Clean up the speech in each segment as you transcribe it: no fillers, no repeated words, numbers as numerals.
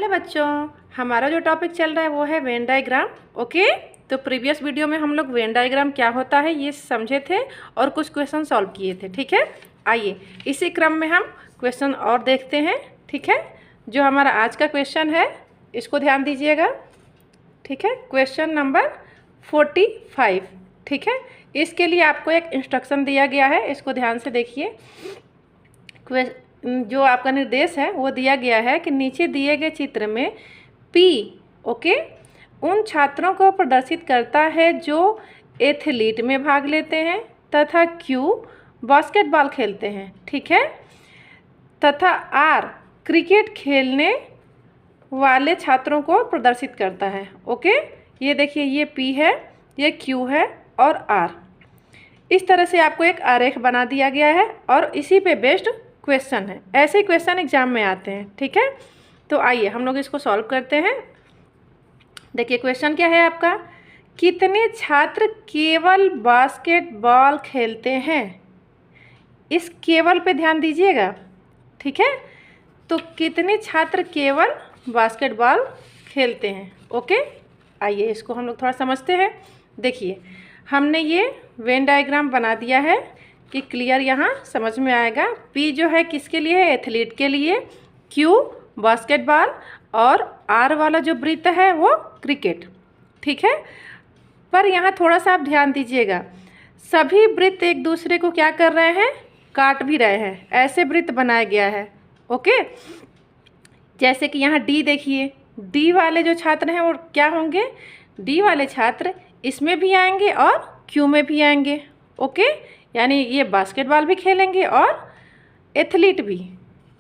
Hello बच्चों, हमारा जो टॉपिक चल रहा है वो है वेन डायग्राम। ओके, तो प्रीवियस वीडियो में हम लोग वेन डायग्राम क्या होता है ये समझे थे और कुछ क्वेश्चन सॉल्व किए थे। ठीक है, आइए इसी क्रम में हम क्वेश्चन और देखते हैं। ठीक है, जो हमारा आज का क्वेश्चन है इसको ध्यान दीजिएगा। ठीक है, क्वेश्चन नंबर 45। ठीक है, इसके लिए आपको एक इंस्ट्रक्शन दिया गया है, इसको ध्यान से देखिए। जो आपका निर्देश है वो दिया गया है कि नीचे दिए गए चित्र में P ओके उन छात्रों को प्रदर्शित करता है जो एथलीट में भाग लेते हैं तथा Q बास्केटबॉल खेलते हैं। ठीक है, तथा R क्रिकेट खेलने वाले छात्रों को प्रदर्शित करता है। ओके, ये देखिए, ये P है, ये Q है और R। इस तरह से आपको एक आरेख बना दिया गया है और इसी पे बेस्ड क्वेश्चन है। ऐसे क्वेश्चन एग्जाम में आते हैं। ठीक है, तो आइए हम लोग इसको सॉल्व करते हैं। देखिए क्वेश्चन क्या है आपका, कितने छात्र केवल बास्केटबॉल खेलते हैं। इस केवल पे ध्यान दीजिएगा। ठीक है, तो कितने छात्र केवल बास्केटबॉल खेलते हैं। ओके, आइए इसको हम लोग थोड़ा समझते हैं। देखिए हमने ये वेन डायग्राम बना दिया है कि क्लियर यहाँ समझ में आएगा। P जो है किसके लिए है, एथलीट के लिए, Q बास्केटबॉल और R वाला जो वृत्त है वो क्रिकेट। ठीक है, पर यहाँ थोड़ा सा आप ध्यान दीजिएगा, सभी वृत्त एक दूसरे को क्या कर रहे हैं, काट भी रहे हैं। ऐसे वृत्त बनाया गया है। ओके, जैसे कि यहाँ D देखिए, D वाले जो छात्र हैं वो क्या होंगे, D वाले छात्र इसमें भी आएंगे और Q में भी आएंगे। ओके, यानी ये बास्केटबॉल भी खेलेंगे और एथलीट भी।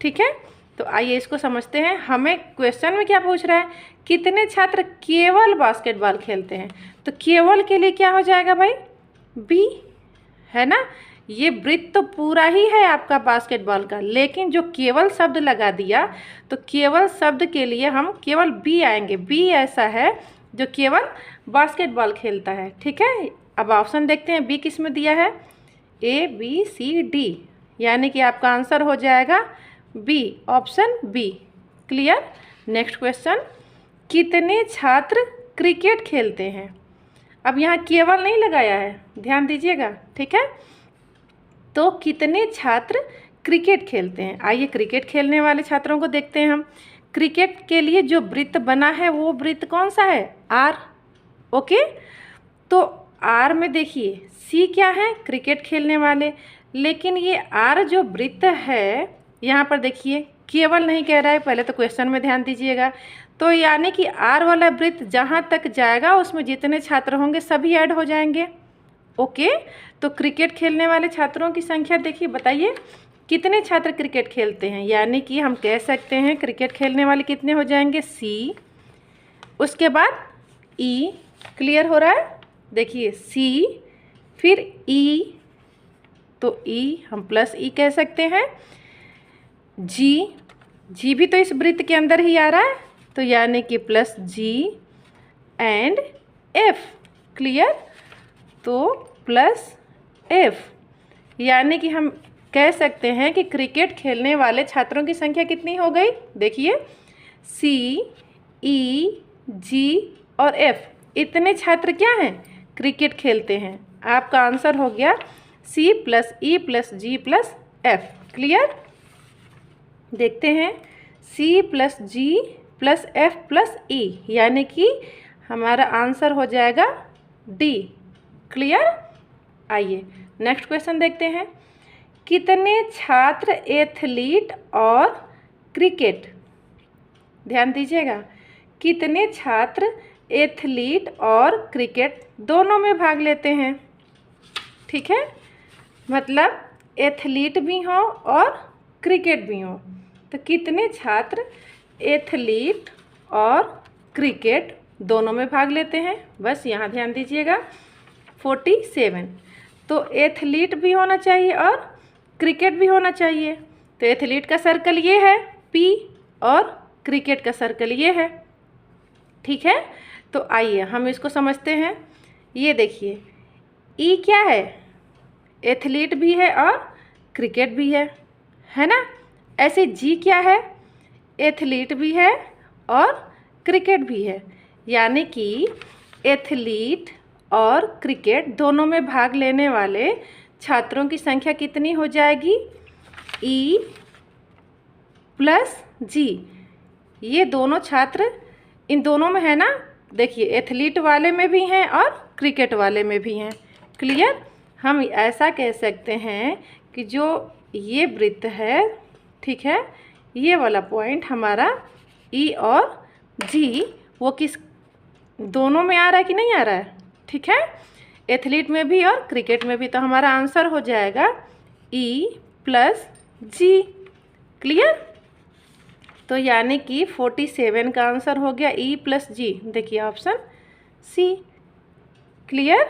ठीक है, तो आइए इसको समझते हैं। हमें क्वेश्चन में क्या पूछ रहा है, कितने छात्र केवल बास्केटबॉल खेलते हैं। तो केवल के लिए क्या हो जाएगा भाई, B है ना। ये वृत्त तो पूरा ही है आपका बास्केटबॉल का, लेकिन जो केवल शब्द लगा दिया तो केवल शब्द के लिए हम केवल B आएंगे। B ऐसा है जो केवल बास्केटबॉल खेलता है। ठीक है, अब ऑप्शन देखते हैं B किस में दिया है, A B C D, यानी कि आपका आंसर हो जाएगा B, option B। Clear. Next question, कितने छात्र क्रिकेट खेलते हैं। अब यहाँ केवल नहीं लगाया है, ध्यान दीजिएगा। ठीक है, तो कितने छात्र क्रिकेट खेलते हैं। आइए क्रिकेट खेलने वाले छात्रों को देखते हैं हम। क्रिकेट के लिए जो वृत्त बना है वो वृत्त कौन सा है, R। ओके, तो R में देखिए C क्या है, क्रिकेट खेलने वाले, लेकिन ये R जो वृत्त है यहाँ पर देखिए केवल नहीं कह रहा है, पहले तो क्वेश्चन में ध्यान दीजिएगा। तो यानी कि R वाला वृत्त जहाँ तक जाएगा उसमें जितने छात्र होंगे सभी ऐड हो जाएंगे। ओके, तो क्रिकेट खेलने वाले छात्रों की संख्या देखिए, बताइए कितने छात्र क्रिकेट खेलते हैं। यानी कि हम कह सकते हैं क्रिकेट खेलने वाले कितने हो जाएंगे, C, उसके बाद E। क्लियर हो रहा है, देखिए C फिर E, तो E हम प्लस E कह सकते हैं। G भी तो इस वृत्त के अंदर ही आ रहा है, तो यानी कि plus G and F। Clear, तो प्लस F, यानी कि हम कह सकते हैं कि क्रिकेट खेलने वाले छात्रों की संख्या कितनी हो गई। देखिए C E G और F, इतने छात्र क्या हैं, क्रिकेट खेलते हैं। आपका आंसर हो गया C plus E plus G plus F। Clear, देखते हैं C plus G plus F plus E, यानी कि हमारा आंसर हो जाएगा D। क्लियर, आइए नेक्स्ट क्वेश्चन देखते हैं, कितने छात्र एथलीट और क्रिकेट, ध्यान दीजिएगा, कितने छात्र एथलीट और क्रिकेट दोनों में भाग लेते हैं। ठीक है, मतलब एथलीट भी हो और क्रिकेट भी हो, तो कितने छात्र एथलीट और क्रिकेट दोनों में भाग लेते हैं। बस यहाँ ध्यान दीजिएगा 47, तो एथलीट भी होना चाहिए और क्रिकेट भी होना चाहिए। तो एथलीट का सर्कल ये है P और क्रिकेट का सर्कल ये है। ठीक है, तो आइए हम इसको समझते हैं। ये देखिए E क्या है, एथलीट भी है और क्रिकेट भी है ना। ऐसे G क्या है, एथलीट भी है और क्रिकेट भी है, यानी कि एथलीट और क्रिकेट दोनों में भाग लेने वाले छात्रों की संख्या कितनी हो जाएगी? E प्लस जी। ये दोनों छात्र इन दोनों में है ना, देखिए एथलीट वाले में भी हैं और क्रिकेट वाले में भी हैं। क्लियर? हम ऐसा कह सकते हैं कि जो ये वृत्त है, ठीक है, ये वाला पॉइंट हमारा ई और जी वो किस दोनों में आ रहा है कि नहीं आ रहा है? ठीक है, एथलीट में भी और क्रिकेट में भी। तो हमारा आंसर हो जाएगा ई प्लस जी। क्लियर? तो यानी कि 47 का आंसर हो गया ई प्लस जी। देखिए option C. Clear?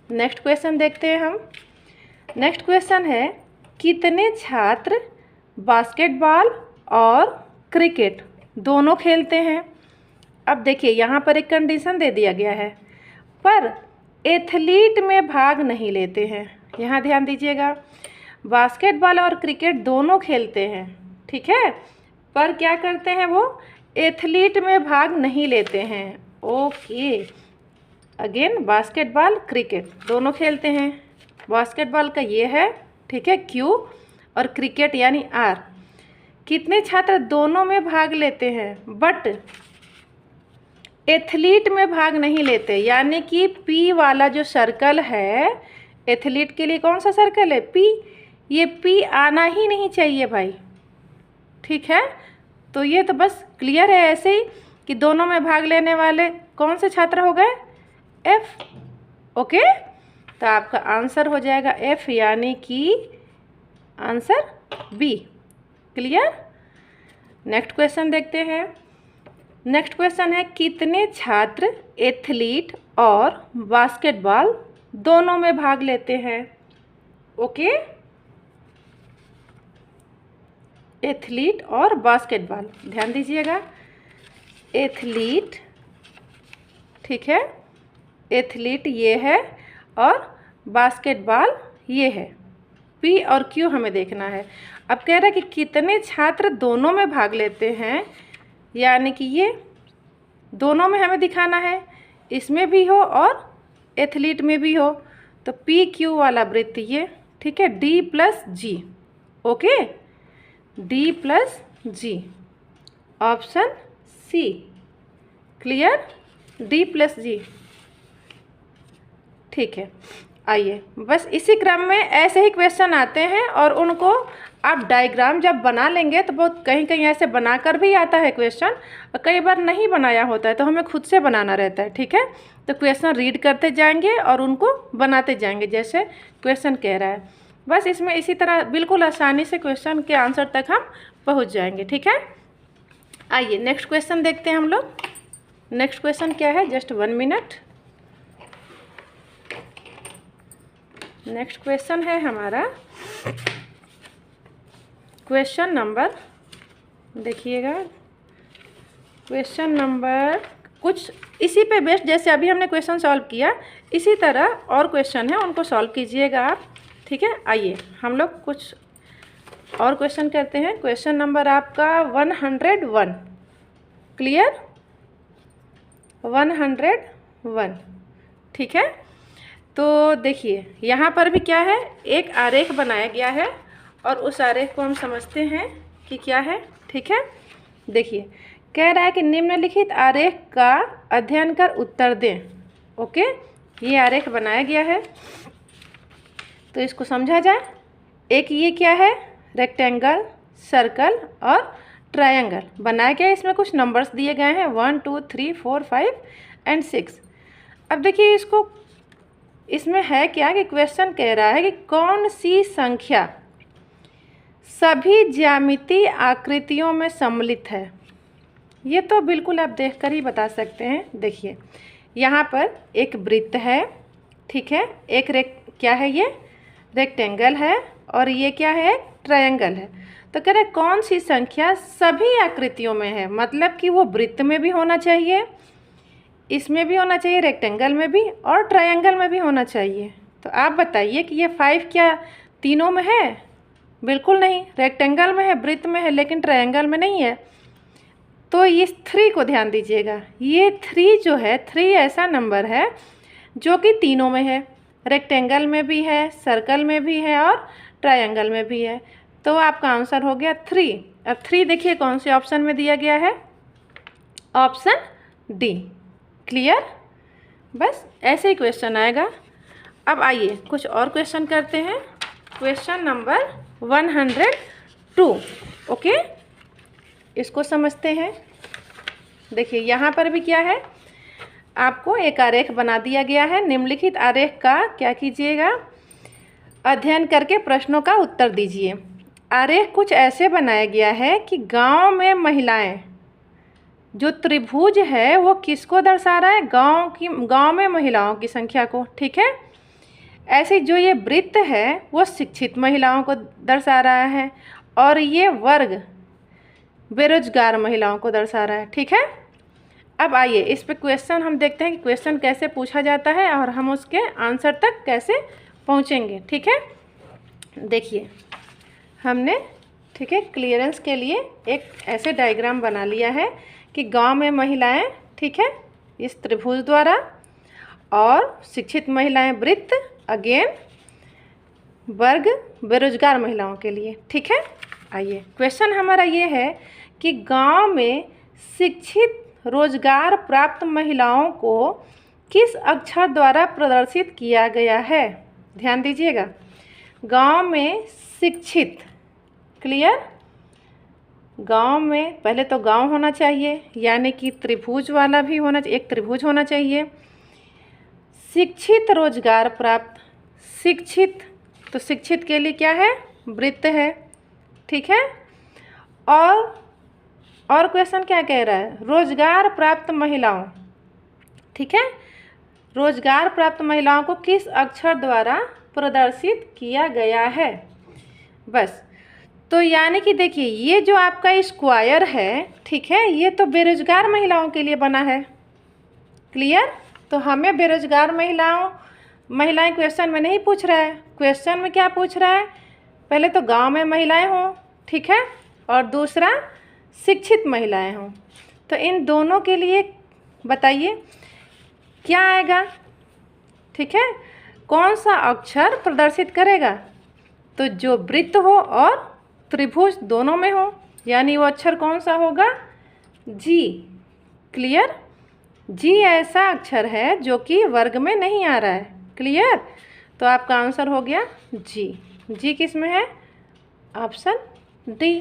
Next question देखते हैं हम। नेक्स्ट क्वेश्चन है कितने छात्र बास्केटबॉल और क्रिकेट दोनों खेलते हैं? अब देखिए यहाँ पर एक कंडीशन दे दिया गया है, पर एथलीट में भाग नहीं लेते हैं। यहाँ ध्यान दीजिएगा, बास्केटबॉल और क्रिकेट दोनों खेलते हैं, ठीक है, पर क्या करते हैं वो? एथलीट में भाग नहीं लेते हैं। ओके, अगेन बास्केटबॉल क्रिकेट दोनों खेलते हैं। बास्केटबॉल का ये है, ठीक है, क्यू, और क्रिकेट यानी आर। कितने छात्र दोनों में भाग लेते हैं, बट एथलीट में भाग नहीं लेते, यानी कि पी वाला जो सर्कल है, एथलीट के लिए कौन सा सर्कल है? पी। ये पी आना ही नहीं चाहिए भाई, ठीक है। तो ये तो बस क्लियर है ऐसे ही कि दोनों में भाग लेने वाले कौन से छात्र हो गए? एफ। ओके, तो आपका आंसर हो जाएगा एफ, यानी कि answer B. Clear? Next question देखते हैं। नेक्स्ट क्वेश्चन है कितने छात्र एथलीट और बास्केटबॉल दोनों में भाग लेते हैं? ओके, एथलीट और बास्केटबॉल, ध्यान दीजिएगा, एथलीट, ठीक है, एथलीट ये है और बास्केटबॉल ये है। पी और क्यू हमें देखना है। अब कह रहा है कि कितने छात्र दोनों में भाग लेते हैं, यानी कि ये दोनों में हमें दिखाना है, इसमें भी हो और एथलीट में भी हो। तो पी क्यू वाला वृत्त ये, ठीक है, D plus G. Okay, D plus G, option C. Clear? D plus G, ठीक है। आइए, बस इसी क्रम में ऐसे ही क्वेश्चन आते हैं और उनको आप डायग्राम जब बना लेंगे तो बहुत कहीं कहीं ऐसे बनाकर भी आता है क्वेश्चन, और कई बार नहीं बनाया होता है तो हमें खुद से बनाना रहता है, ठीक है। तो क्वेश्चन रीड करते जाएंगे और उनको बनाते जाएंगे जैसे क्वेश्चन कह रहा है। बस इसमें इसी तरह बिल्कुल आसानी से क्वेश्चन के आंसर तक हम पहुँच जाएंगे, ठीक है। आइए नेक्स्ट क्वेश्चन देखते हैं हम लोग। नेक्स्ट क्वेश्चन क्या है? Just 1 minute. नेक्स्ट क्वेश्चन है हमारा क्वेश्चन नंबर, देखिएगा क्वेश्चन नंबर कुछ इसी पे बेस्ड, जैसे अभी हमने क्वेश्चन सॉल्व किया इसी तरह और क्वेश्चन है, उनको सॉल्व कीजिएगा आप, ठीक है। आइए हम लोग कुछ और क्वेश्चन करते हैं। क्वेश्चन नंबर आपका 101। क्लियर? 101, ठीक है। तो देखिए यहाँ पर भी क्या है, एक आरेख बनाया गया है और उस आरेख को हम समझते हैं कि क्या है, ठीक है। देखिए कह रहा है कि निम्नलिखित आरेख का अध्ययन कर उत्तर दें। ओके, ये आरेख बनाया गया है तो इसको समझा जाए। एक ये क्या है, रेक्टेंगल, सर्कल और ट्रायंगल बनाया गया है। इसमें कुछ नंबर्स दिए गए हैं 1 2 3 4 5 एंड 6। अब देखिए इसको, इसमें है क्या कि क्वेश्चन कह रहा है कि कौन सी संख्या सभी ज्यामितीय आकृतियों में सम्मिलित है। ये तो बिल्कुल आप देखकर ही बता सकते हैं। देखिए यहाँ पर एक वृत्त है, ठीक है, एक क्या है, ये रेक्टेंगल है और ये क्या है, ट्रायंगल है। तो कह रहे कौन सी संख्या सभी आकृतियों में है, मतलब कि वो वृत्त में भी होना चाहिए, इसमें भी होना चाहिए, रेक्टेंगल में भी और ट्रायंगल में भी होना चाहिए। तो आप बताइए कि ये 5 क्या तीनों में है? बिल्कुल नहीं, रेक्टेंगल में है, वृत्त में है, लेकिन ट्रायंगल में नहीं है। तो इस 3 को ध्यान दीजिएगा। ये 3 जो है, 3 ऐसा नंबर है जो कि तीनों में है, रेक्टेंगल में भी है, सर्कल में भी है और ट्रायंगल में भी है। तो आपका आंसर हो गया 3। अब 3 देखिए कौन से ऑप्शन में दिया गया है, ऑप्शन डी। क्लियर? बस ऐसे ही क्वेश्चन आएगा। अब आइए कुछ और क्वेश्चन करते हैं। Question number 102। ओके, इसको समझते हैं। देखिए यहाँ पर भी क्या है, आपको एक आरेख बना दिया गया है। निम्नलिखित आरेख का क्या कीजिएगा, अध्ययन करके प्रश्नों का उत्तर दीजिए। आरेख कुछ ऐसे बनाया गया है कि गांव में महिलाएं, जो त्रिभुज है वो किसको दर्शा रहा है, गांव में महिलाओं की संख्या को। ठीक है, ऐसे जो ये वृत्त है वो शिक्षित महिलाओं को दर्शा रहा है और ये वर्ग बेरोजगार महिलाओं को दर्शा रहा है। ठीक है, अब आइए इस पे क्वेश्चन हम देखते हैं कि क्वेश्चन कैसे पूछा जाता है और हम उसके आंसर तक कैसे पहुंचेंगे। ठीक है, देखिए हमने, ठीक है, क्लियरेंस के लिए एक ऐसे डायग्राम बना लिया है कि गांव में महिलाएं, ठीक है, इस त्रिभुज द्वारा, और शिक्षित महिलाएं वृत्त, अगेन वर्ग बेरोजगार महिलाओं के लिए। ठीक है, आइए क्वेश्चन हमारा ये है कि गांव में शिक्षित रोजगार प्राप्त महिलाओं को किस अक्षर द्वारा प्रदर्शित किया गया है। ध्यान दीजिएगा, गांव में शिक्षित, क्लियर, गांव में पहले तो गांव होना चाहिए, यानी कि त्रिभुज वाला भी होना चाहिए, एक त्रिभुज होना चाहिए। शिक्षित रोजगार प्राप्त, शिक्षित, तो शिक्षित के लिए क्या है, वृत्त है। ठीक है, और क्वेश्चन क्या कह रहा है, रोजगार प्राप्त महिलाओं। ठीक है, रोजगार प्राप्त महिलाओं को किस अक्षर द्वारा प्रदर्शित किया गया है। बस, तो यानी कि देखिए ये जो आपका स्क्वायर है, ठीक है, ये तो बेरोजगार महिलाओं के लिए बना है। क्लियर? तो हमें बेरोजगार महिलाएं क्वेश्चन में नहीं पूछ रहा है। क्वेश्चन में क्या पूछ रहा है, पहले तो गांव में महिलाएं हों, ठीक है, और दूसरा शिक्षित महिलाएं हों। तो इन दोनों के लिए बताइए क्या आएगा। ठीक है, कौन सा अक्षर प्रदर्शित करेगा, तो जो वृत्त हो और त्रिभुज दोनों में हो, यानी वो अक्षर कौन सा होगा, जी। क्लियर? जी ऐसा अक्षर है जो कि वर्ग में नहीं आ रहा है। क्लियर? तो आपका आंसर हो गया जी। जी किस में है, ऑप्शन डी।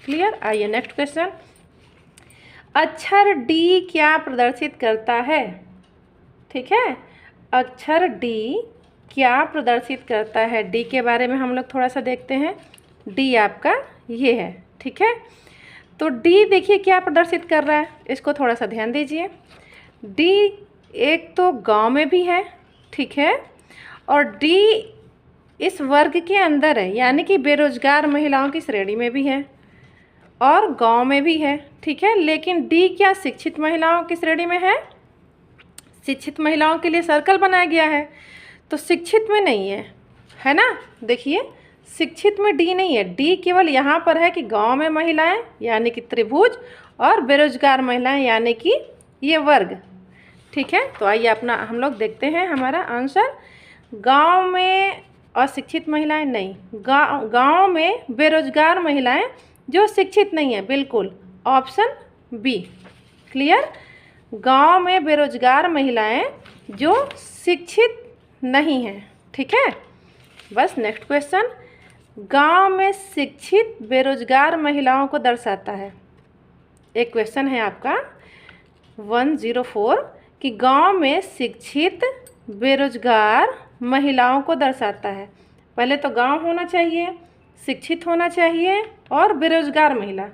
क्लियर? आइए नेक्स्ट क्वेश्चन। अक्षर डी क्या प्रदर्शित करता है। ठीक है, अक्षर डी क्या प्रदर्शित करता है, डी के बारे में हम लोग थोड़ा सा देखते हैं। डी आपका ये है। ठीक है, तो डी देखिए क्या प्रदर्शित कर रहा है, इसको थोड़ा सा ध्यान दीजिए। डी एक तो गांव में भी है, ठीक है, और डी इस वर्ग के अंदर है, यानी कि बेरोजगार महिलाओं की श्रेणी में भी है और गांव में भी है। ठीक है, लेकिन डी क्या शिक्षित महिलाओं की श्रेणी में है, शिक्षित महिलाओं के लिए सर्कल बनाया गया है, तो शिक्षित में नहीं है ना। देखिए शिक्षित में डी नहीं है, डी केवल यहाँ पर है कि गांव में महिलाएं यानी कि त्रिभुज और बेरोजगार महिलाएं यानी कि ये वर्ग। ठीक है, तो आइए अपना हम लोग देखते हैं हमारा आंसर। गांव में अशिक्षित महिलाएं नहीं, गांव में बेरोजगार महिलाएं जो शिक्षित नहीं है, बिल्कुल ऑप्शन बी। क्लियर? गांव में बेरोजगार महिलाएं जो शिक्षित नहीं हैं। ठीक है, बस नेक्स्ट क्वेश्चन। गांव में शिक्षित बेरोजगार महिलाओं को दर्शाता है। एक क्वेश्चन है आपका 104 कि गांव में शिक्षित बेरोजगार महिलाओं को दर्शाता है। पहले तो गांव होना चाहिए, शिक्षित होना चाहिए और बेरोजगार महिला।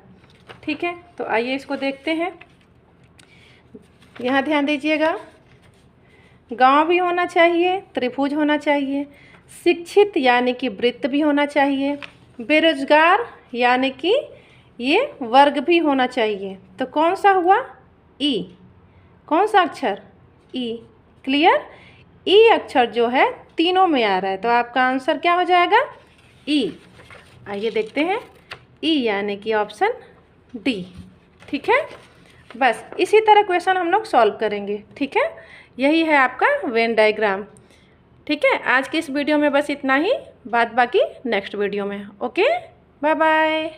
ठीक है, तो आइए इसको देखते हैं। यहाँ ध्यान दीजिएगा, गांव भी होना चाहिए, त्रिभुज होना चाहिए, शिक्षित यानी कि वृत्त भी होना चाहिए, बेरोजगार यानी कि ये वर्ग भी होना चाहिए। तो कौन सा हुआ, ई। कौन सा अक्षर, ई। क्लियर? ई अक्षर जो है तीनों में आ रहा है, तो आपका आंसर क्या हो जाएगा, ई। आइए देखते हैं, ई यानी कि ऑप्शन डी। ठीक है, बस इसी तरह क्वेश्चन हम लोग सॉल्व करेंगे। ठीक है, यही है आपका वेन डायग्राम। ठीक है, आज की इस वीडियो में बस इतना ही, बात बाकी नेक्स्ट वीडियो में। Okay, bye bye.